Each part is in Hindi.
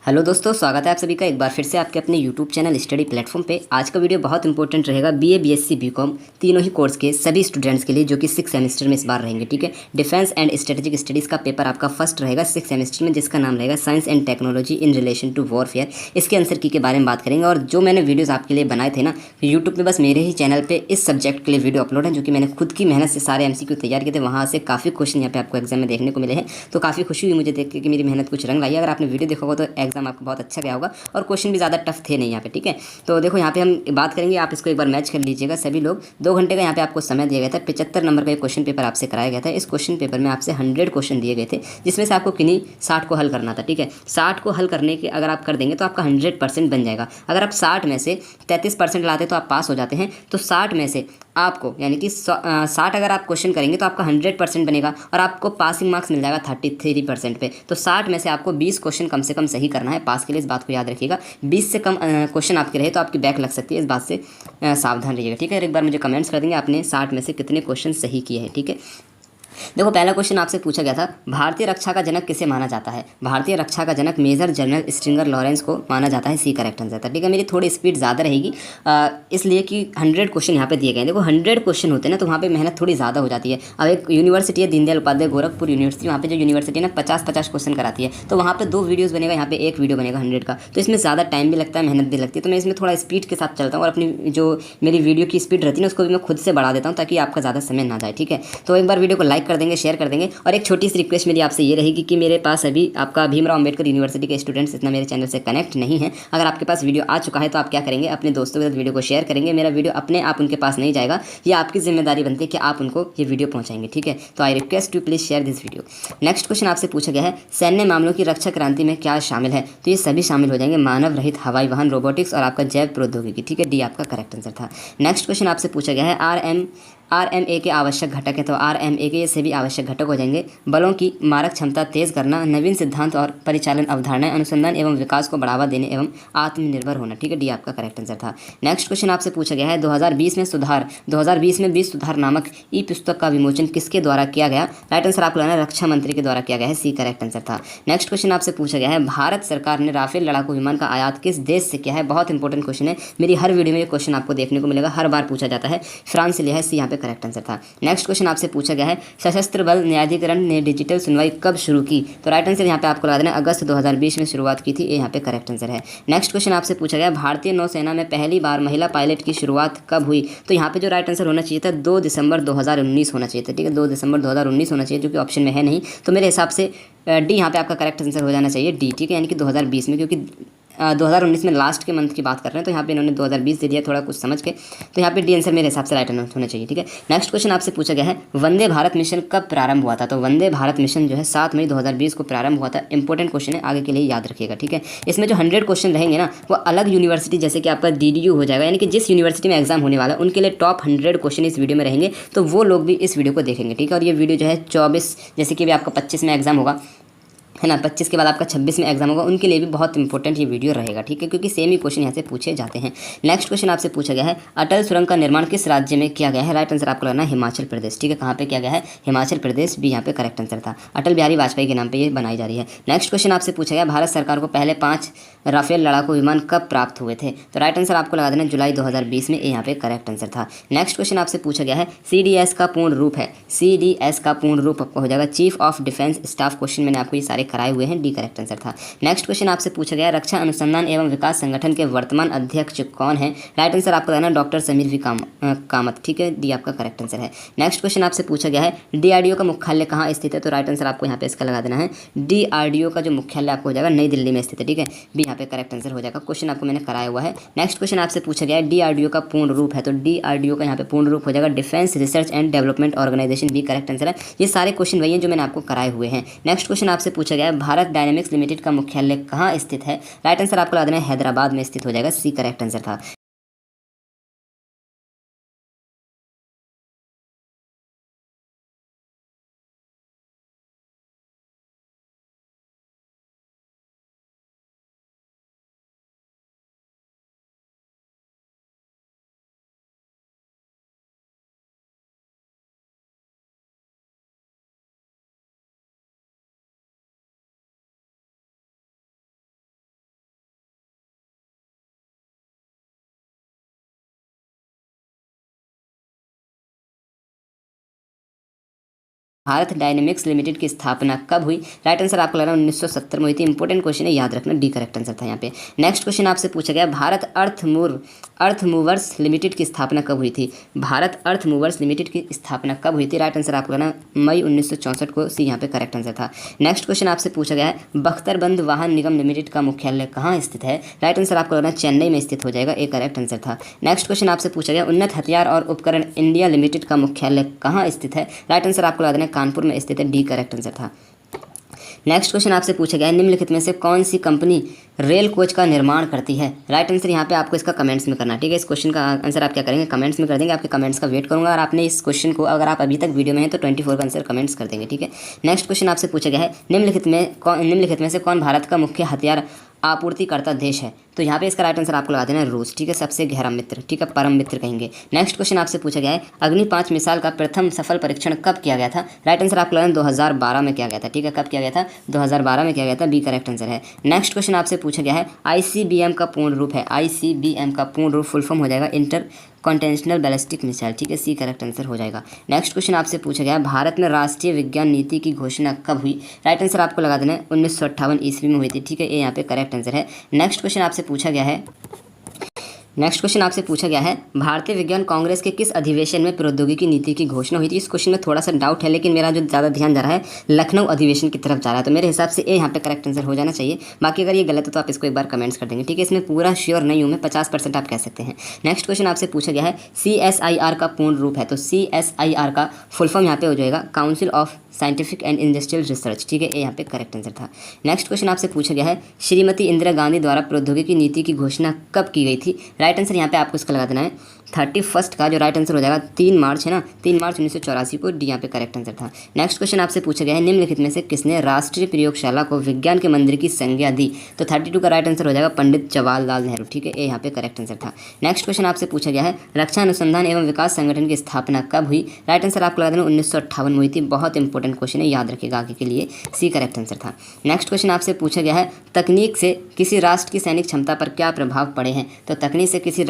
हेलो दोस्तों, स्वागत है आप सभी का एक बार फिर से आपके अपने यूट्यूब चैनल स्टडी प्लेटफॉर्म पे। आज का वीडियो बहुत इंपॉर्टेंट रहेगा बीए, बीएससी, बीकॉम तीनों ही कोर्स के सभी स्टूडेंट्स के लिए, जो कि 6 सेमेस्टर में इस बार रहेंगे। ठीक है, डिफेंस एंड स्ट्रेटेजिक स्टडीज़ का पेपर आपका फर्स्ट रहेगा 6 सेमेस्टर में, जिसका नाम रहेगा science and technology in relation to warfare. इसके आंसर की के बारे में बात करेंगे। और जो मैंने वीडियोज़ आपके लिए बनाए थे ना यूट्यूब पर, बस मेरे ही चैनल पर इस सब्जेक्ट के लिए वीडियो अपलोड है, जो कि मैंने खुद की मेहनत से सारे MCQ तैयार किए थे। वहाँ से काफ़ी क्वेश्चन यहाँ पे आपको एग्जाम में देखने को मिले हैं, तो काफ़ी खुशी हुई मुझे देख के कि मेरी मेहनत कुछ रंग लाई। अगर आपने वीडियो देखा होगा तो एग्जाम आपको बहुत अच्छा गया होगा और क्वेश्चन भी ज़्यादा टफ थे नहीं यहाँ पे। ठीक है, तो देखो यहाँ पे हम बात करेंगे, आप इसको एक बार मैच कर लीजिएगा सभी लोग। 2 घंटे का यहाँ पे आपको समय दिया गया था। 75 नंबर का एक क्वेश्चन पेपर आपसे कराया गया था। इस क्वेश्चन पेपर में आपसे 100 क्वेश्चन दिए गए थे, जिसमें से आपको किन्हीं 60 को हल करना था। ठीक है, 60 को हल करने के अगर आप कर देंगे तो आपका 100% बन जाएगा। अगर आप 60 में से 33% लाते तो आप पास हो जाते हैं। तो 60 में से आपको यानी कि 60 अगर आप क्वेश्चन करेंगे तो आपका 100% बनेगा और आपको पासिंग मार्क्स मिल जाएगा 33% पे। तो 60 में से आपको 20 क्वेश्चन कम से कम सही करना है पास के लिए, इस बात को याद रखिएगा। 20 से कम क्वेश्चन आपके रहे तो आपकी बैक लग सकती है, इस बात से सावधान रहिएगा। ठीक है, एक बार मुझे कमेंट्स कर देंगे आपने 60 में से कितने क्वेश्चन सही किए हैं। ठीक है, देखो पहला क्वेश्चन आपसे पूछा गया था, भारतीय रक्षा का जनक किसे माना जाता है। भारतीय रक्षा का जनक मेजर जनरल स्ट्रिंगर लॉरेंस को माना जाता है। सी करेक्ट आंसर था। ठीक है, मेरी थोड़ी स्पीड ज़्यादा रहेगी इसलिए कि 100 क्वेश्चन यहाँ पे दिए गए हैं। देखो 100 क्वेश्चन होते हैं ना, तो वहाँ पे मेहनत थोड़ी ज़्यादा हो जाती है। अब एक यूनिवर्सिटी है दीनदयाल उपाध्याय गोरखपुर यूनिवर्सिटी, वहाँ पे जो यूनिवर्सिटी है ना 50-50 क्वेश्चन कराती है, तो वहाँ पे 2 वीडियोज़ बनेगा, यहाँ पे एक वीडियो बनेगा 100 का। तो इसमें ज़्यादा टाइम भी लगता है, मेहनत भी लगती है। तो मैं इसमें थोड़ा स्पीड के साथ चलता हूँ और अपनी जो मेरी वीडियो की स्पीड रहती है ना उसको भी मैं खुद से बढ़ा देता हूँ, ताकि आपका ज़्यादा समय ना जाए। ठीक है, तो एक बार वीडियो को लाइक कर देंगे, शेयर कर देंगे। और एक छोटी सी रिक्वेस्ट मेरी आपसे ये रहेगी कि मेरे पास अभी आपका भीमराव अंबेडकर यूनिवर्सिटी के स्टूडेंट्स इतना मेरे चैनल से कनेक्ट नहीं है। अगर आपके पास वीडियो आ चुका है तो आप क्या करेंगे, अपने दोस्तों के साथ वीडियो को शेयर करेंगे। मेरा वीडियो अपने आप उनके पास नहीं जाएगा, ये आपकी जिम्मेदारी बनती है कि आप उनको ये वीडियो पहुंचाएंगे। ठीक है, तो I request to please share this video. Next question आपसे पूछा गया है, सैन्य मामलों की रक्षा क्रांति में क्या शामिल है। तो ये सभी शामिल हो जाएंगे, मानव रहित हवाई वाहन, रोबोटिक्स और आपका जैव प्रौद्योगिकी। ठीक है, डी आपका करेक्ट आंसर था। नेक्स्ट क्वेश्चन आपसे पूछा गया है, RMA के आवश्यक घटक है। तो RMA के ये सभी आवश्यक घटक हो जाएंगे, बलों की मारक क्षमता तेज करना, नवीन सिद्धांत और परिचालन अवधारणाएं, अनुसंधान एवं विकास को बढ़ावा देने एवं आत्मनिर्भर होना। ठीक है, डी आपका करेक्ट आंसर था। नेक्स्ट क्वेश्चन आपसे पूछा गया है, 2020 में सुधार 2020 में 20 सुधार नामक ई पुस्तक का विमोचन किसके द्वारा किया गया। राइट आंसर आपको लाना रक्षा मंत्री के द्वारा किया गया है। सी करेक्ट आंसर था। नेक्स्ट क्वेश्चन आपसे पूछा गया है, भारत सरकार ने राफेल लड़ाकू विमान का आयात किस देश से किया है। बहुत इंपॉर्टेंट क्वेश्चन है, मेरी हर वीडियो में ये क्वेश्चन आपको देखने को मिलेगा, हर बार पूछा जाता है। फ्रांस से लिया है। सी यहाँ पे करेक्ट आंसर था। नेक्स्ट क्वेश्चन आपसे पूछा गया है, सशस्त्र बल न्यायाधिकरण ने डिजिटल सुनवाई कब शुरू की। तो राइट आंसर यहाँ पे आपको लगा देना अगस्त 2020 में शुरुआत की थी, ये यहाँ पे करेक्ट आंसर है। नेक्स्ट क्वेश्चन आपसे पूछा गया, भारतीय नौसेना में पहली बार महिला पायलट की शुरुआत कब हुई। तो यहाँ पे जो राइट आंसर होना चाहिए था 2 दिसंबर 2019 होना चाहिए था। ठीक है, 2 दिसंबर 2019 होना चाहिए, जो कि ऑप्शन में है नहीं। तो मेरे हिसाब से डी यहाँ पे आपका करेक्ट आंसर हो जाना चाहिए, डी। ठीक है, यानी कि 2020 में, क्योंकि 2019 में लास्ट के मंथ की बात कर रहे हैं, तो यहाँ पे इन्होंने 2020 दे दिया थोड़ा कुछ समझ के। तो यहाँ पे डी आंसर मेरे हिसाब से राइट आंसर होना चाहिए। ठीक है, नेक्स्ट क्वेश्चन आपसे पूछा गया है, वंदे भारत मिशन कब प्रारंभ हुआ था। तो वंदे भारत मिशन जो है 7 मई 2020 को प्रारंभ हुआ था। इंपॉर्टेंट क्वेश्चन है, आगे के लिए याद रखिएगा। ठीक है, इसमें जो 100 क्वेश्चन रहेंगे ना, वो अलग यूनिवर्सिटी, जैसे कि आपका DDU हो जाएगा, यानी कि जिस यूनिवर्सिटी में एग्जाम होने वाला है उनके लिए टॉप 100 क्वेश्चन इस वीडियो में रहेंगे, तो वो लोग भी इस वीडियो को देखेंगे। ठीक है, और ये वीडियो जो है 24, जैसे कि अभी आपका 25 में एग्जाम होगा, है ना, 25 के बाद आपका 26 में एग्जाम होगा, उनके लिए भी बहुत इंपॉर्टेंट ये वीडियो रहेगा। ठीक है, क्योंकि सेम ही क्वेश्चन यहाँ से पूछे जाते हैं। नेक्स्ट क्वेश्चन आपसे पूछा गया है, अटल सुरंग का निर्माण किस राज्य में किया गया है। राइट आंसर आपको लगना है हिमाचल प्रदेश। ठीक है, कहाँ पे किया गया है, हिमाचल प्रदेश, भी यहाँ पे करेक्ट आंसर था। अटल बिहारी वाजपेयी के नाम पर ये बनाई जा रही है। नेक्स्ट क्वेश्चन आपसे पूछा गया, भारत सरकार को पहले 5 राफेल लड़ाकू विमान कब प्राप्त हुए थे। तो राइट आंसर आपको लगा देना जुलाई 2020 में, यहाँ पे करेक्ट आंसर था। नेक्स्ट क्वेश्चन आपसे पूछा गया है, CDS का पूर्ण रूप है। CDS का पूर्ण रूप आपको हो जाएगा chief of defence staff. Question मैंने आपको ये सारे कराए हुए हैं, डी करेक्ट आंसर था। नेक्स्ट क्वेश्चन आपसे पूछा गया, रक्षा अनुसंधान एवं विकास संगठन के वर्तमान अध्यक्ष कौन है। राइट आंसर आपको देना डॉक्टर समीर वी कामत। ठीक है, डी आपका करेक्ट आंसर है। नेक्स्ट क्वेश्चन आपसे पूछा गया है, DRDO का मुख्यालय कहाँ स्थित है। तो राइट आंसर आपको यहाँ पे इसका लगा देना है, DRDO का जो मुख्यालय आपको हो जाएगा नई दिल्ली में स्थित है। ठीक है, बी यहाँ पे करेक्ट आंसर हो जाएगा। क्वेश्चन आपको मैंने कराया हुआ है। नेक्स्ट क्वेश्चन आपसे पूछा गया है, DRDO का पूर्ण रूप है। तो DRDO का यहाँ पे पूर्ण रूप हो जाएगा defence research and development organisation, B correct answer है। ये सारे क्वेश्चन वही हैं जो मैंने आपको कराए हुए हैं। नेक्स्ट क्वेश्चन आपसे पूछा गया है, भारत डायनेमिक्स लिमिटेड का मुख्यालय कहाँ स्थित है। राइट आंसर आपको लगा देना है हैदराबाद में स्थित हो जाएगा, सी करेक्ट आंसर था। भारत डायनेमिक्स लिमिटेड की स्थापना कब हुई? राइट आंसर आपको लग रहा है 1970 में हुई थी। इंपॉर्टेंट क्वेश्चन है, याद रखना, डी करेक्ट आंसर था यहाँ पे। नेक्स्ट क्वेश्चन आपसे पूछा गया, भारत अर्थ मूवर्स लिमिटेड की स्थापना कब हुई थी? भारत अर्थ मूवर्स लिमिटेड की स्थापना कब हुई थी? राइट आंसर आपको लग रहा है मई 1964 को, सी यहाँ पे करेक्ट आंसर था। नेक्स्ट क्वेश्चन आपसे पूछा गया है, बख्तरबंद वाहन निगम लिमिटेड का मुख्यालय कहाँ स्थित है? राइट आंसर आपको लग रहा है चेन्नई में स्थित हो जाएगा, ए करेक्ट आंसर था। नेक्स्ट क्वेश्चन आपसे पूछा गया, उन्नत हथियार और उपकरण इंडिया लिमिटेड का मुख्यालय कहाँ स्थित है? राइट आंसर आपको लग रहा है कानपुर में स्थित है, डी करेक्ट आंसर था। नेक्स्ट क्वेश्चन आपसे पूछा गया है, निम्नलिखित में से कौन सी कंपनी रेल कोच का निर्माण करती है? राइट आंसर यहाँ पे आपको इसका कमेंट्स में करना, ठीक है। इस क्वेश्चन का आंसर आप क्या करेंगे, कमेंट्स में कर देंगे। आपके कमेंट्स का वेट करूंगा, और आपने इस क्वेश्चन को, अगर आप अभी तक वीडियो में हैं तो 24 का आंसर कमेंट्स कर देंगे, ठीक है। नेक्स्ट क्वेश्चन आपसे पूछा गया है, निम्नलिखित में से कौन भारत का मुख्य हथियार आपूर्तिकर्ता देश है? तो यहाँ पे इसका राइट आंसर आपको लगा देना है रूस, ठीक है, सबसे गहरा मित्र, ठीक है, परम मित्र कहेंगे। नेक्स्ट क्वेश्चन आपसे पूछा गया है, अग्नि 5 मिसाइल का प्रथम सफल परीक्षण कब किया गया था? राइट आंसर आपको लगा देना 2012 में किया गया था, ठीक है। कब किया गया था? 2012 में किया गया था, बी करेक्ट आंसर है। नेक्स्ट क्वेश्चन आपसे पूछा गया है, आईसीबीएम का पूर्ण रूप है, आईसीबीएम का पूर्ण रूप फुल फॉर्म हो जाएगा इंटर कॉन्टेंशनल बैलिस्टिक मिसाइल, ठीक है, सी करेक्ट आंसर हो जाएगा। नेक्स्ट क्वेश्चन आपसे पूछा गया है, भारत में राष्ट्रीय विज्ञान नीति की घोषणा कब हुई? राइट आंसर आपको लगा देना है 1958 ईस्वी में हुई थी, ठीक है, ये यहाँ पे करेक्ट आंसर है। नेक्स्ट क्वेश्चन आपसे पूछा गया है, भारतीय विज्ञान कांग्रेस के किस अधिवेशन में प्रौद्योगिकी नीति की घोषणा हुई थी? इस क्वेश्चन में थोड़ा सा डाउट है, लेकिन मेरा जो ज़्यादा ध्यान जा रहा है लखनऊ अधिवेशन की तरफ जा रहा है, तो मेरे हिसाब से ए यहाँ पे करेक्ट आंसर हो जाना चाहिए। बाकी अगर ये गलत है तो आप इसको एक बार कमेंट्स कर देंगे, ठीक है। इसमें पूरा श्योर नहीं हूँ मैं, 50% आप कह सकते हैं। नेक्स्ट क्वेश्चन आपसे पूछा गया है, CSIR का पूर्ण रूप है, तो CSIR का फुल फॉर्म यहाँ पे हो जाएगा council of scientific and industrial research, ठीक है, ये यहाँ पे करेक्ट आंसर था। नेक्स्ट क्वेश्चन आपसे पूछा गया है, श्रीमती इंदिरा गांधी द्वारा प्रौद्योगिकी नीति की घोषणा कब की गई थी? राइट आंसर यहाँ पे आपको इसका लगा देना है 31 का, जो राइट आंसर हो जाएगा 3 मार्च है ना, 3 मार्च 1984 को, डी यहाँ पे करेक्ट आंसर था। नेक्स्ट क्वेश्चन आपसे पूछा गया है, निम्नलिखित में से किसने राष्ट्रीय प्रयोगशाला को विज्ञान के मंदिर की संज्ञा दी? तो 32 का राइट आंसर हो जाएगा पंडित जवाहरलाल नेहरू, ठीक है, ये यहाँ पे करेक्ट आंसर था। नेक्स्ट क्वेश्चन आपसे पूछा गया है, रक्षा अनुसंधान एवं विकास संगठन की स्थापना कब हुई? राइट आंसर आपको लगा देना 1958 में हुई थी, बहुत इंपॉर्टेंट क्वेश्चन है, याद रखिएगा आगे के लिए, सी करेक्ट आंसर था। नेक्स्ट क्वेश्चन आपसे पूछा गया है, तकनीक से किसी राष्ट्र की सैनिक क्षमता पर क्या प्रभाव पड़े हैं? तो तकनीक से किसी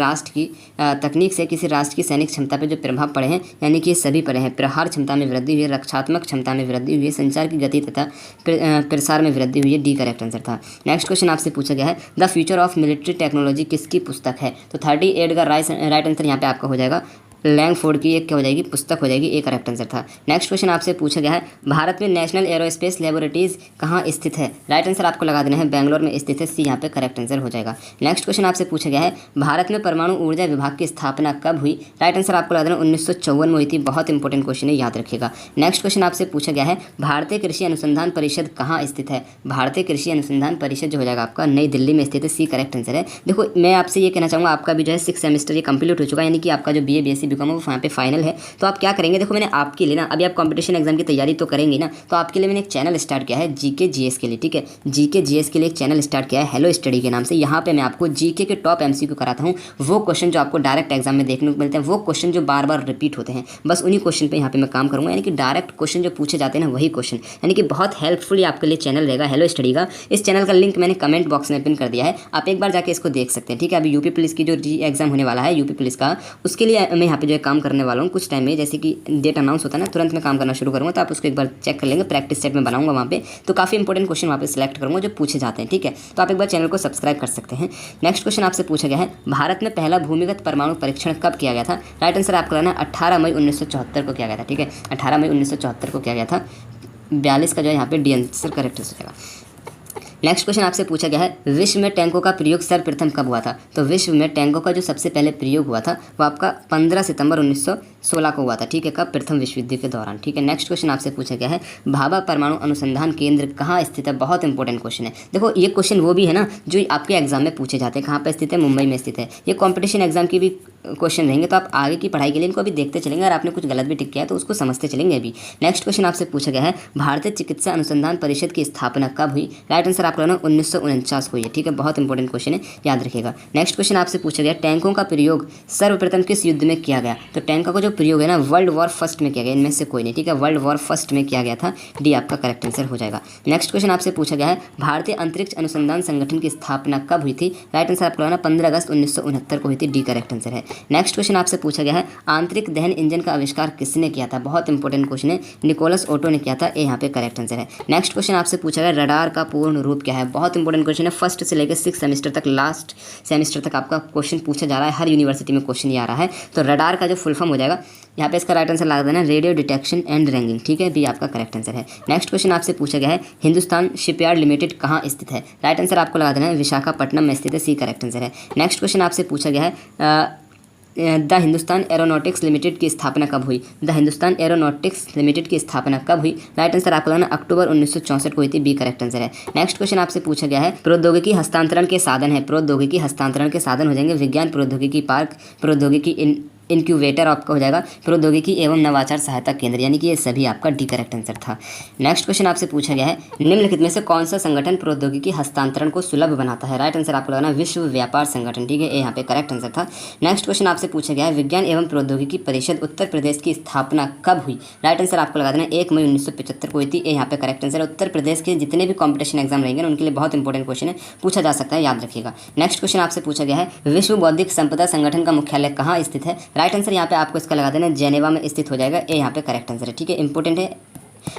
राष्ट्र की सैनिक क्षमता पर जो प्रभाव पड़े हैं, यानी कि सभी पड़े हैं। प्रहार क्षमता में वृद्धि हुई है, रक्षात्मक क्षमता में वृद्धि हुई है, संचार की गति तथा प्रसार में वृद्धि हुई है, डी करेक्ट आंसर था। नेक्स्ट क्वेश्चन आपसे पूछा गया है, the future of military technology किसकी पुस्तक है? तो 38 का राइट आंसर यहाँ पे आपका हो जाएगा लैंगफोर्ड की एक क्या हो जाएगी, पुस्तक हो जाएगी, एक करेक्ट आंसर था। नेक्स्ट क्वेश्चन आपसे पूछा गया है, भारत में नेशनल एरोस्पेस लेबोरेटरीज कहाँ स्थित है? राइट आंसर आपको लगा देना है बेंगलोर में स्थित है, सी यहाँ पे करेक्ट आंसर हो जाएगा। नेक्स्ट क्वेश्चन आपसे पूछा गया है, भारत में परमाणु ऊर्जा विभाग की स्थापना कब हुई? राइट आंसर आपको लगा देना 1954 में हुई थी, बहुत इंपॉर्टेंट क्वेश्चन है, याद रखिएगा। नेक्स्ट क्वेश्चन आपसे पूछा गया है, भारतीय कृषि अनुसंधान परिषद कहाँ स्थित है? भारतीय कृषि अनुसंधान परिषद जो हो जाएगा आपका नई दिल्ली में स्थित है, सी करेक्ट आंसर है। देखो मैं आपसे ये कहना चाहूँगा, आपका भी जो है 6 सेमेस्टर ये कंप्लीट हो चुका है, यानी कि आपका जो BA BSc BCom है वो वहाँ पे फाइनल है। तो आप क्या करेंगे, देखो मैंने आपके लिए ना, अभी आप कंपटीशन एग्जाम की तैयारी तो करेंगे ना, तो आपके लिए मैंने एक चैनल स्टार्ट किया है GK GS के लिए, ठीक है, GK GS के लिए एक चैनल स्टार्ट किया है हेलो स्टडी के नाम से। यहाँ पे मैं आपको GK के टॉप MCQ कराता हूँ, वो क्वेश्चन जो आपको डायरेक्ट एग्जाम में देखने को मिलते हैं, वो क्वेश्चन जो बार बार रिपीट होते हैं, बस उन्हीं क्वेश्चन पे यहाँ पे मैं काम करूँगा, यानी कि डायरेक्ट क्वेश्चन जो पूछे जाते हैं ना वही क्वेश्चन, यानी कि बहुत हेल्पफुल आपके लिए चैनल रहेगा हेलो स्टडी का। इस चैनल का लिंक मैंने कमेंट बॉक्स में पिन कर दिया है, आप एक बार जाके इसको देख सकते हैं, ठीक है। अभी यूपी पुलिस की जो एग्जाम होने वाला है यूपी पुलिस का, उसके लिए मैं यहाँ पे जो है काम करने वाला हूँ कुछ टाइम में, जैसे कि डेट अनाउंस होता है ना तुरंत मैं काम करना शुरू करूँगा, तो आप उसको एक बार चेक कर लेंगे, प्रैक्टिस सेट में बनाऊंगा वहाँ पे, तो काफ़ी इंपॉर्टेंट क्वेश्चन वहाँ पे सिलेक्ट करूँगा जो पूछे जाते हैं, ठीक है। तो आप एक बार चैनल को सब्सक्राइब कर सकते हैं। नेक्स्ट क्वेश्चन आपसे पूछा गया है, भारत में पहला भूमिगत परमाणु परीक्षण कब किया गया था? राइट आंसर आपको लेना 18 मई 1974 को किया गया था, ठीक है, 18 मई 1974 को किया गया था। 42 का जो है यहाँ पे डी आंसर करेक्ट हो जाएगा। नेक्स्ट क्वेश्चन आपसे पूछा गया है, विश्व में टैंकों का प्रयोग सर्वप्रथम कब हुआ था? तो विश्व में टैंकों का जो सबसे पहले प्रयोग हुआ था वो आपका 15 सितंबर 1916 को हुआ था, ठीक है, कब? प्रथम विश्व युद्ध के दौरान, ठीक है। नेक्स्ट क्वेश्चन आपसे पूछा गया है, भाभा परमाणु अनुसंधान केंद्र कहाँ स्थित है? बहुत इंपॉर्टेंट क्वेश्चन है। देखो ये क्वेश्चन वो भी है ना जो आपके एग्जाम में पूछे जाते हैं, कहाँ पर स्थित है? मुंबई में स्थित है। ये कॉम्पिटिशन एग्जाम की भी क्वेश्चन रहेंगे, तो आप आगे की पढ़ाई के लिए इनको अभी देखते चलेंगे, और आपने कुछ गलत भी टिक किया है तो उसको समझते चलेंगे अभी। नेक्स्ट क्वेश्चन आपसे पूछा गया है, भारतीय चिकित्सा अनुसंधान परिषद की स्थापना कब हुई? राइट आंसर आपको लेना 1949 को हुई है, ठीक है, बहुत इंपॉर्टेंट क्वेश्चन है, याद रखिएगा। नेक्स्ट क्वेश्चन आपसे पूछा गया, टैंकों का प्रयोग सर्वप्रथम किस युद्ध में किया गया? तो टैंकों का जो जो प्रयोग है ना वर्ल्ड वॉर फर्स्ट में किया गया, इनमें से कोई नहीं, ठीक है, वर्ल्ड वॉर फर्स्ट में किया गया था। डी आपका करेक्ट आंसर हो जाएगा। नेक्स्ट क्वेश्चन आपसे पूछा गया है भारतीय अंतरिक्ष अनुसंधान संगठन की स्थापना कब हुई थी? राइट आंसर आपको लगाना 15 अगस्त 1969 को हुई थी। डी करेक्ट आंसर है। नेक्स्ट क्वेश्चन आपसे पूछा गया है आंतरिक दहन इंजन का आविष्कार किसने किया था? बहुत इंपॉर्टेंट क्वेश्चन है, निकोलस ओटो ने किया था। ए यहाँ पे करेक्ट आंसर है। नेक्स्ट क्वेश्चन आपसे पूछा गया रडार का पूर्ण रूप क्या है? बहुत इंपॉर्टेंट क्वेश्चन है, फर्स्ट से लेकर 6 सेमेस्टर तक, लास्ट सेमेस्टर तक आपका क्वेश्चन पूछा जा रहा है, हर यूनिवर्सिटी में क्वेश्चन ये आ रहा है। तो रडार का जो फुल फॉर्म हो जाएगा यहाँ पे इसका राइट आंसर लगा देना रेडियो डिटेक्शन एंड रैंगिंग, ठीक है, बी आपका करेक्ट आंसर है। नेक्स्ट क्वेश्चन आपसे पूछा गया है हिंदुस्तान शिपयार्ड लिमिटेड कहाँ स्थित है? राइट आंसर आपको लगा देना है विशाखापट्टनम में स्थित है। सी करेक्ट आंसर है। नेक्स्ट क्वेश्चन आपसे पूछा गया है द हिंदुस्तान एरोनॉटिक्स लिमिटेड की स्थापना कब हुई? द हिंदुस्तान एरोनॉटिक्स लिमिटेड की स्थापना कब हुई? राइट आंसर आपको लगाना अक्टूबर 1964 को हुई थी। बी करेक्ट आंसर है। नेक्स्ट क्वेश्चन आपसे पूछा गया है प्रौद्योगिकी हस्तांतरण के साधन है, प्रौद्योगिकी हस्तांतरण के साधन हो जाएंगे विज्ञान प्रौद्योगिकी पार्क, प्रौद्योगिकी इनक्यूबेटर आपका हो जाएगा प्रौद्योगिकी एवं नवाचार सहायता केंद्र, यानी कि ये सभी आपका डी करेक्ट आंसर था। नेक्स्ट क्वेश्चन आपसे पूछा गया है निम्नलिखित में से कौन सा संगठन प्रौद्योगिकी हस्तांतरण को सुलभ बनाता है? राइट आंसर आपको लगाना विश्व व्यापार संगठन, ठीक है, ये यहाँ पे करेक्ट आंसर था। नेक्स्ट क्वेश्चन आपसे पूछा गया है विज्ञान एवं प्रौद्योगिकी परिषद उत्तर प्रदेश की स्थापना कब हुई? राइट आंसर आपको लगा देना 1 मई 1975 को हुई थी। ये यहाँ पे करेक्ट आंसर है। उत्तर प्रदेश के जितने भी कॉम्पिटिशन एग्जाम रहेंगे उनके लिए बहुत इंपॉर्टेंट क्वेश्चन है, पूछा जा सकता है, याद रखिएगा। नेक्स्ट क्वेश्चन आपसे पूछा गया है विश्व बौद्धिक संपदा संगठन का मुख्यालय कहाँ स्थित है? राइट आंसर यहाँ पे आपको इसका लगा देना जेनेवा में स्थित हो जाएगा। ये यहाँ पे करेक्ट आंसर है, ठीक है, इंपॉर्टेंट है।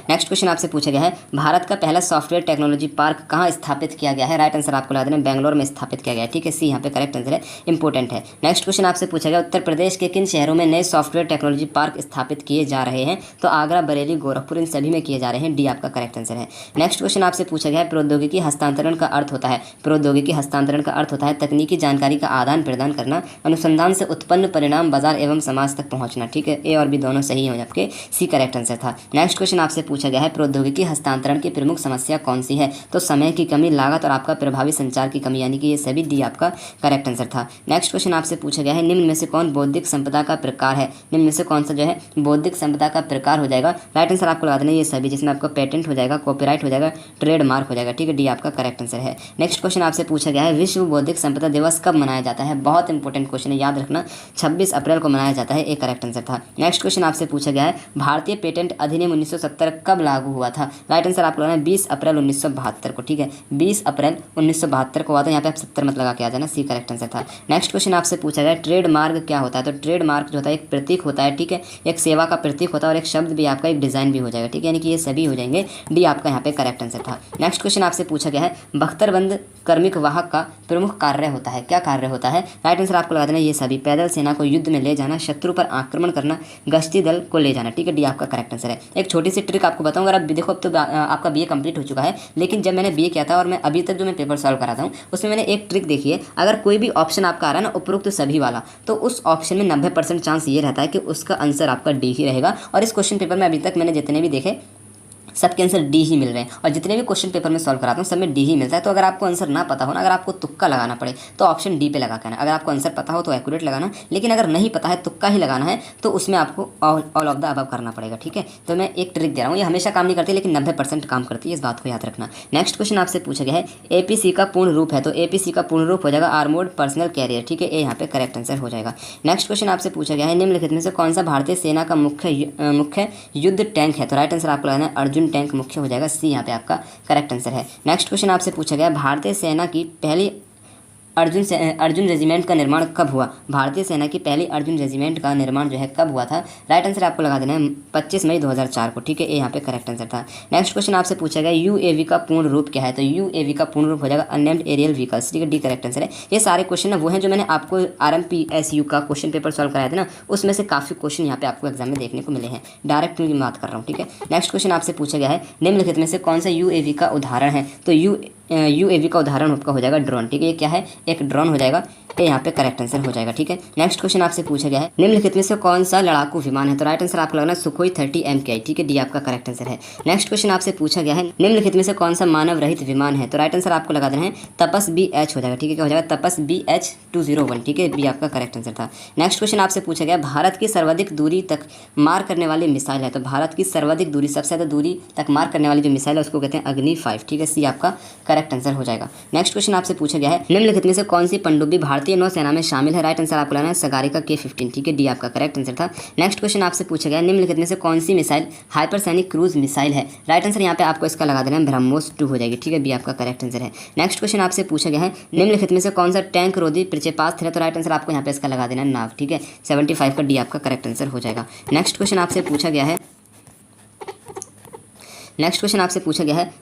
नेक्स्ट क्वेश्चन आपसे पूछा गया है भारत का पहला सॉफ्टवेयर टेक्नोलॉजी पार्क कहाँ स्थापित किया गया है? राइट आंसर आपको लगा देना बेंगलोर में स्थापित किया गया है, ठीक है, सी यहाँ पे करेक्ट आंसर है, इंपॉर्टेंट है। नेक्स्ट क्वेश्चन आपसे पूछा गया उत्तर प्रदेश के किन शहरों में नए सॉफ्टवेयर टेक्नोलॉजी पार्क स्थापित किए जा रहे हैं? तो आगरा, बरेली, गोरखपुर, इन सभी में किए जा रहे हैं। डी आपका करेक्ट आंसर है। नेक्स्ट क्वेश्चन आपसे पूछा गया है प्रौद्योगिकी हस्तांतरण का अर्थ होता है, प्रौद्योगिकी हस्तांतरण का अर्थ होता है तकनीकी जानकारी का आदान प्रदान करना, अनुसंधान से उत्पन्न परिणाम बाजार एवं समाज तक पहुंचना, ठीक है, ए और बी दोनों सही हो आपके, सी करेक्ट आंसर था। नेक्स्ट क्वेश्चन आपसे पूछा गया है प्रौद्योगिकी हस्तांतरण की प्रमुख समस्या कौन सी है? तो समय की कमी, लागत और आपका प्रभावी संचार की कमी, यानी कि ये सभी डी आपका करेक्ट आंसर था। नेक्स्ट क्वेश्चन आपसे पूछा गया है निम्न में से कौन बौद्धिक संपदा का प्रकार है? निम्न में से कौन सा जो है बौद्धिक संपदा का प्रकार हो जाएगा? राइट आंसर आपको लगा देना ये सभी, जिसमें आपका पेटेंट हो जाएगा, कॉपीराइट हो जाएगा, ट्रेडमार्क हो जाएगा, ठीक है, डी आपका करेक्ट आंसर है। नेक्स्ट क्वेश्चन आपसे पूछा गया है विश्व बौद्धिक संपदा दिवस कब मनाया जाता है? बहुत इंपॉर्टेंट क्वेश्चन है, याद रखना 26 अप्रैल को मनाया जाता है, एक करेक्ट आंसर था। नेक्स्ट क्वेश्चन आपसे पूछा गया है भारतीय पेटेंट अधिनियम 1970 कब लागू हुआ था? राइट आंसर आपको लगाना 20 अप्रैल 1972 को, ठीक है, 20 अप्रैल 1972 को हुआ था। यहाँ पे आप 70 मत लगा के आ जाना, सी करेक्ट आंसर था। नेक्स्ट क्वेश्चन आपसे पूछा गया ट्रेडमार्क क्या होता है? तो ट्रेडमार्क जो होता है एक प्रतीक होता है, ठीक है, एक सेवा का प्रतीक होता है और एक शब्द भी आपका, एक डिजाइन भी हो जाएगा, ठीक है, यानी कि ये सभी हो जाएंगे। डी आपका यहाँ पे करेक्ट आंसर था। नेक्स्ट क्वेश्चन आपसे पूछा गया है बख्तरबंद कार्मिक वाहक का प्रमुख कार्य होता है, क्या कार्य होता है? राइट आंसर आपको लगा देना ये सभी, पैदल सेना को युद्ध में ले जाना, शत्रु पर आक्रमण करना, गश्ती दल को ले जाना, ठीक है, डी आपका करेक्ट आंसर है। एक छोटी सी ट्रिक आपको बताऊँ, अगर आप देखो अब तो आपका बीए कंप्लीट हो चुका है, लेकिन जब मैंने बीए किया था और मैं अभी तक जो मैं पेपर सॉल्व कराता हूँ उसमें मैंने एक ट्रिक देखी है, अगर कोई भी ऑप्शन आपका आ रहा है ना उपरोक्त सभी वाला, तो उस ऑप्शन में 90% चांस ये रहता है कि उसका आंसर आपका डी ही रहेगा। और इस क्वेश्चन पेपर में अभी तक मैंने जितने भी देखे सबके आंसर डी ही मिल रहे हैं, और जितने भी क्वेश्चन पेपर में सॉल्व कराता हूँ सब में डी ही मिलता है। तो अगर आपको आंसर ना पता हो ना, अगर आपको तुक्का लगाना पड़े तो ऑप्शन डी पे लगा के आना, अगर आपको आंसर पता हो तो एक्यूरेट लगाना, लेकिन अगर नहीं पता है तुक्का ही लगाना है तो उसमें आपको ऑल ऑफ द अबव करना पड़ेगा, ठीक है। तो मैं एक ट्रिक दे रहा हूँ, ये हमेशा काम नहीं करती लेकिन 90% काम करती है, इस बात को याद रखना। नेक्स्ट क्वेश्चन आपसे पूछा गया है एपीसी का पूर्ण रूप है, तो एपीसी का पूर्ण रूप हो जाएगा आर्मोर्ड पर्सनल कैरियर, ठीक है, ये यहाँ पे करेक्ट आंसर हो जाएगा। नेक्स्ट क्वेश्चन आपसे पूछा गया है निम्नलिखित में से कौन सा भारतीय सेना का मुख्य युद्ध टैंक है? तो राइट आंसर आपको लगाना है अर्जुन टैंक मुख्य हो जाएगा, सी यहाँ पे आपका करेक्ट आंसर है। नेक्स्ट क्वेश्चन आपसे पूछा गया भारतीय सेना की पहली अर्जुन रेजिमेंट का निर्माण कब हुआ? भारतीय सेना की पहली अर्जुन रेजिमेंट का निर्माण जो है कब हुआ था? राइट आंसर आपको लगा देना है 25 मई 2004 को, ठीक है, ये यहाँ पे करेक्ट आंसर था। नेक्स्ट क्वेश्चन आपसे पूछा गया यूएवी का पूर्ण रूप क्या है? तो यूएवी का पूर्ण रूप हो जाएगा अननेम्ड एरियल व्हीकल्स, ठीक है, डी करेक्ट आंसर है। ये सारे क्वेश्चन ना वो हैं जो मैंने आपको RMPSU का क्वेश्चन पेपर सॉल्व कराया था ना, उसमें से काफ़ी क्वेश्चन यहाँ पे आपको एग्जाम में देखने को मिले हैं, डायरेक्ट की बात कर रहा हूँ, ठीक है। नेक्स्ट क्वेश्चन आपसे पूछा गया है निम्नलिखित में से कौन सा यूएवी का उदाहरण है? तो यूएवी का उदाहरण आपका हो जाएगा ड्रोन, ठीक है, ये क्या है, एक ड्रोन हो जाएगा, ये यहाँ पे करेक्ट आंसर हो जाएगा, ठीक है। नेक्स्ट क्वेश्चन आपसे पूछा गया है निम्नलिखित में से कौन सा लड़ाकू विमान है? तो राइट आंसर आपको लगना सुखोई 30 MKI, ठीक है, डी आपका करेक्ट आंसर है। नेक्स्ट क्वेश्चन आपसे पूछा गया है निम्नलिखित में से कौन सा मानव रहित विमान है? तो राइट आंसर आपको लगा देना है तपस BH हो जाएगा, ठीक है, क्या हो जाएगा, तपस BH-201, ठीक है, बी आपका करेक्ट आंसर था। नेक्स्ट क्वेश्चन आपसे पूछा गया भारत की सर्वाधिक दूरी तक मार करने वाली मिसाइल है? तो भारत की सर्वाधिक दूरी, सबसे ज़्यादा दूरी तक मार करने वाली जो मिसाइल है उसको कहते हैं अग्नि 5, ठीक है, सी आपका करेक्ट करेक्ट आंसर हो जाएगा। नेक्स्ट क्वेश्चन आपसे पूछा गया है निम्नलिखित में से कौन सी पनडुब्बी भारतीय नौसेना में शामिल है। राइट आंसर आपको लाना है सगारिका K-15, ठीक है, डी आपका करेक्ट आंसर था। नेक्स्ट क्वेश्चन आपसे पूछा गया है निम्नलिखित में से कौन सी मिसाइल हाइपरसोनिक क्रूज मिसाइल है। राइट आंसर यहाँ पे आपको इसका लगा देना है ब्रह्मोस 2 हो जाएगी, ठीक है, बी आपका करेक्ट आंसर है। नेक्स्ट क्वेश्चन आपसे पूछा गया है निम्नलिखित में से कौन सा टैंक रोधी प्रक्षेपास्त्र है। तो राइट आंसर आपको यहाँ पे इसका लगा देना है नाग, ठीक है, 75 का डी आपका करेक्ट आंसर हो जाएगा। नेक्स्ट क्वेश्चन आपसे पूछा गया है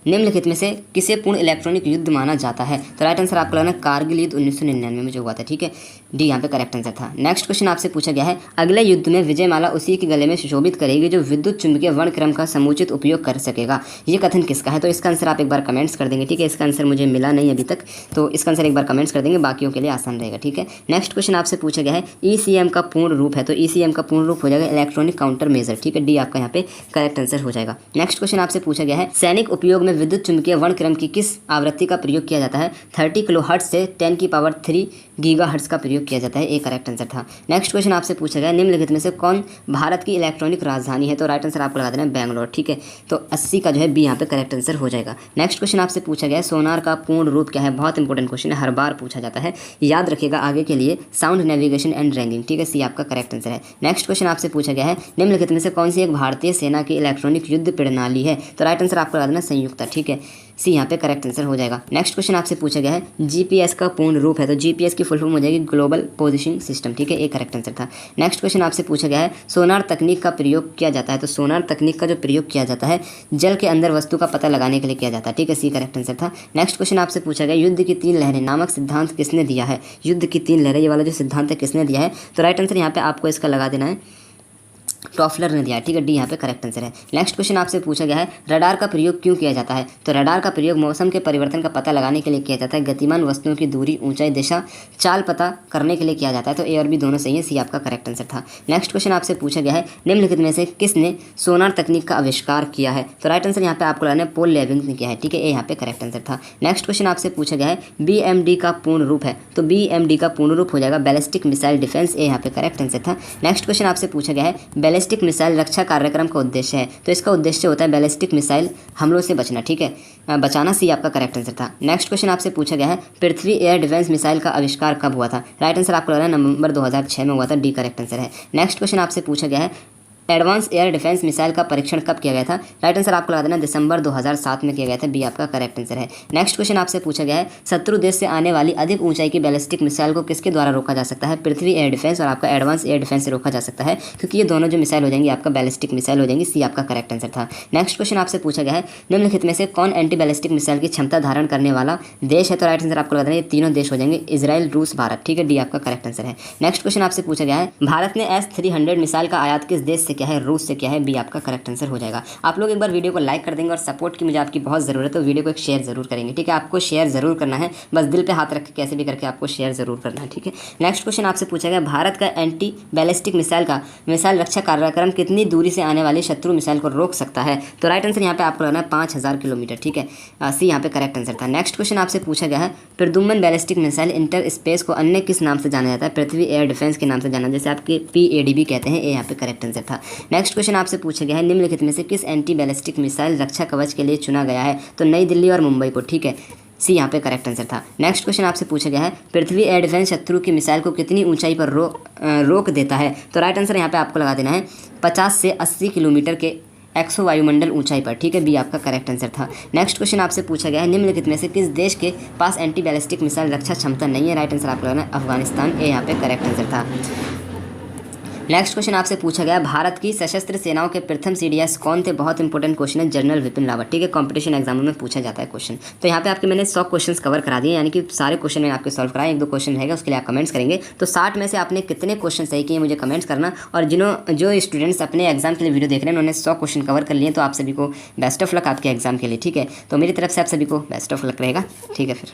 निम्नलिखित में से किसे पूर्ण इलेक्ट्रॉनिक युद्ध माना जाता है। तो राइट आंसर आपको लगना कारगिल युद्ध 1999 में जो हुआ था, ठीक है, डी यहाँ पे करेक्ट आंसर था। नेक्स्ट क्वेश्चन आपसे पूछा गया है अगले युद्ध में विजयमाला उसी के गले में सुशोभित करेगी जो विद्युत चुंबकीय वर्णक्रम का समुचित उपयोग कर सकेगा। ये कथन किसका है। तो इसका आंसर आप एक बार कमेंट्स कर देंगे, ठीक है, इसका आंसर मुझे मिला नहीं अभी तक, तो इसका आंसर एक बार कमेंट्स कर देंगे, बाकियों के लिए आसान रहेगा, ठीक है। नेक्स्ट क्वेश्चन आपसे पूछा गया है ECM का पूर्ण रूप है। तो ECM का पूर्ण रूप हो जाएगा इलेक्ट्रॉनिक काउंटर मेजर, ठीक है, डी आपका यहाँ पे करेक्ट आंसर हो जाएगा। नेक्स्ट क्वेश्चन आपसे पूछा गया है सैनिक उपयोग में विद्युत चुंबकीय वर्णक्रम की किस आवृत्ति का प्रयोग किया जाता है। 30 किलोहर्ट्ज से 10⁻³ गीगाहर्ट्ज का प्रयोग किया जाता है, एक करेक्ट आंसर था। नेक्स्ट क्वेश्चन आपसे पूछा गया निम्नलिखित में से कौन भारत की इलेक्ट्रॉनिक राजधानी है। तो राइट आंसर आपको लगा देना है बैंगलोर, ठीक है, तो 80 का जो है बी यहाँ पे करेक्ट आंसर हो जाएगा। नेक्स्ट क्वेश्चन आपसे पूछा गया है सोनार का पूर्ण रूप क्या है। बहुत इंपॉर्टेंट क्वेश्चन है, हर बार पूछा जाता है, याद रखिएगा आगे के लिए, साउंड नेविगेशन एंड रैंकिंग, ठीक है, सी आपका करेक्ट आंसर है। नेक्स्ट क्वेश्चन आपसे पूछा गया है निम्नलिखित में से कौन सी एक भारतीय सेना की इलेक्ट्रॉनिक युद्ध प्रणाली है। तो राइट आंसर आपको लगा देना संयुक्ता, ठीक है, सी यहाँ पे करेक्ट आंसर हो जाएगा। नेक्स्ट क्वेश्चन आपसे पूछा गया है GPS का पूर्ण रूप है। तो GPS की फुल फॉर्म हो जाएगी ग्लोबल पोजिशनिंग सिस्टम, ठीक है, एक करेक्ट आंसर था। नेक्स्ट क्वेश्चन आपसे पूछा गया है सोनार तकनीक का प्रयोग किया जाता है। तो सोनार तकनीक का जो प्रयोग किया जाता है जल के अंदर वस्तु का पता लगाने के लिए किया जाता है, ठीक है, सी करेक्ट आंसर था। नेक्स्ट क्वेश्चन आपसे पूछा गया युद्ध की 3 लहरें नामक सिद्धांत किसने दिया है। युद्ध की 3 लहरें ये वाला जो सिद्धांत है किसने दिया है। तो राइट आंसर यहाँ पे आपको इसका लगा देना है टॉफलर ने दिया, ठीक है, डी यहाँ पे करेक्ट आंसर है। नेक्स्ट क्वेश्चन आपसे पूछा गया है रडार का प्रयोग क्यों किया जाता है। तो रडार का प्रयोग मौसम के परिवर्तन का पता लगाने के लिए किया जाता है, गतिमान वस्तुओं की दूरी, ऊंचाई, दिशा, चाल पता करने के लिए किया जाता है। तो ए और बी दोनों सही है, सी आपका करेक्ट आंसर था। नेक्स्ट क्वेश्चन आपसे पूछा गया है निम्नलिखित में से किसने सोनार तकनीक का आविष्कार किया है। तो राइट आंसर यहाँ पे आपको लगाना है पॉल लेविंग ने किया है, ठीक है, ए यहाँ पे करेक्ट आंसर था। नेक्स्ट क्वेश्चन आपसे पूछा गया है BMD का पूर्ण रूप है। तो BMD का पूर्ण रूप हो जाएगा बैलिस्टिक मिसाइल डिफेंस, ए यहाँ पे करेक्ट आंसर था। नेक्स्ट क्वेश्चन आपसे पूछा गया है बैलिस्टिक मिसाइल रक्षा कार्यक्रम का उद्देश्य है। तो इसका उद्देश्य होता है बैलिस्टिक मिसाइल हमलों से बचना, ठीक है, बचाना, सी आपका करेक्ट आंसर था। नेक्स्ट क्वेश्चन आपसे पूछा गया है पृथ्वी एयर डिफेंस मिसाइल का आविष्कार कब हुआ था। राइट आंसर आपको लग रहा है नवंबर 2006 में हुआ था, डी करेक्ट आंसर है। नेक्स्ट क्वेश्चन आपसे पूछा गया है एडवांस एयर डिफेंस मिसाइल का परीक्षण कब किया गया था। राइट आंसर आपको लगा देना दिसंबर 2007 में किया गया था, बी आपका करेक्ट आंसर है। नेक्स्ट क्वेश्चन आपसे पूछा गया है शत्रु देश से आने वाली अधिक ऊंचाई की बैलिस्टिक मिसाइल को किसके द्वारा रोका जा सकता है। पृथ्वी एयर डिफेंस और आपका एडवांस एयर डिफेंस से रोका जा सकता है, क्योंकि ये दोनों जो मिसाइल हो जाएंगी आपका बैलिस्टिक मिसाइल हो जाएंगी, सी आपका करेक्ट आंसर था। नेक्स्ट क्वेश्चन आपसे पूछा गया है निम्नलिखित में से कौन एंटी बैलिस्टिक मिसाइल की क्षमता धारण करने वाला देश है। तो राइट आंसर आपको लगा देना ये तीनों देश हो जाएंगे इजराइल, रूस, भारत, ठीक है, डी आपका करेक्ट आंसर है। नेक्स्ट क्वेश्चन आपसे पूछा गया है भारत ने S-300 मिसाइल का आयात किस देश से किया है। रूस से किया है, बी आपका करेक्ट आंसर हो जाएगा। आप लोग एक बार वीडियो को लाइक कर देंगे और सपोर्ट की मुझे आपकी बहुत ज़रूरत है, तो वीडियो को एक शेयर जरूर करेंगे, ठीक है, आपको शेयर जरूर करना है, बस दिल पे हाथ रख के कैसे भी करके आपको शेयर जरूर करना है, ठीक है। नेक्स्ट क्वेश्चन आपसे पूछा गया भारत का एंटी बैलिस्टिक मिसाइल रक्षा कार्यक्रम कितनी दूरी से आने वाली शत्रु मिसाइल को रोक सकता है। तो राइट आंसर यहाँ पे आपको रहना है 5000 किलोमीटर, ठीक है, सी यहाँ पे करेक्ट आंसर था। नेक्स्ट क्वेश्चन आपसे पूछा गया है Pradyumna ballistic missile inter space को अन्य किस नाम से जाना जाता है। पृथ्वी एयर डिफेंस के नाम से जाना, जैसे आपके PADB कहते हैं, ए यहाँ पे करेक्ट आंसर था। नेक्स्ट क्वेश्चन आपसे पूछा गया है निम्नलिखित में से किस एंटी बैलिस्टिक मिसाइल रक्षा कवच के लिए चुना गया है। तो नई दिल्ली और मुंबई को, ठीक है, सी यहाँ पे करेक्ट आंसर था। नेक्स्ट क्वेश्चन आपसे पूछा गया है पृथ्वी एयर डिफेंस शत्रु की मिसाइल को कितनी ऊंचाई पर रोक देता है। तो राइट आंसर यहाँ पे आपको लगा देना है 50 से 80 किलोमीटर के एक्सो वायुमंडल ऊंचाई पर, ठीक है, बी आपका करेक्ट आंसर था। नेक्स्ट क्वेश्चन आपसे पूछा गया है निम्नलिखित में से किस देश के पास एंटी बैलिस्टिक मिसाइल रक्षा क्षमता नहीं है। राइट आंसर आपको लगाना है अफगानिस्तान, ए यहाँ पे करेक्ट आंसर था। नेक्स्ट क्वेश्चन आपसे पूछा गया भारत की सशस्त्र सेनाओं के प्रथम CDS कौन थे। बहुत इंपॉर्टेंट क्वेश्चन है, जनरल विपिन रावत, ठीक है, कंपटीशन एग्जामों में पूछा जाता है क्वेश्चन। तो यहाँ पे आपके मैंने 100 क्वेश्चन कवर करा दिए, यानी कि सारे क्वेश्चन मैंने आपके सॉल्व कराए, 1-2 क्वेश्चन रहेगा उसके लिए आप कमेंट्स करेंगे। तो 60 में से आपने कितने क्वेश्चन सही किए मुझे कमेंट्स करना, और जो स्टूडेंट्स अपने एग्जाम के लिए वीडियो देख रहे हैं उन्होंने 100 क्वेश्चन कवर कर लिए, तो आप सभी को बेस्ट ऑफ लक आपके एग्जाम के लिए, ठीक है। तो मेरी तरफ से आप सभी को बेस्ट ऑफ लक रहेगा, ठीक है फिर।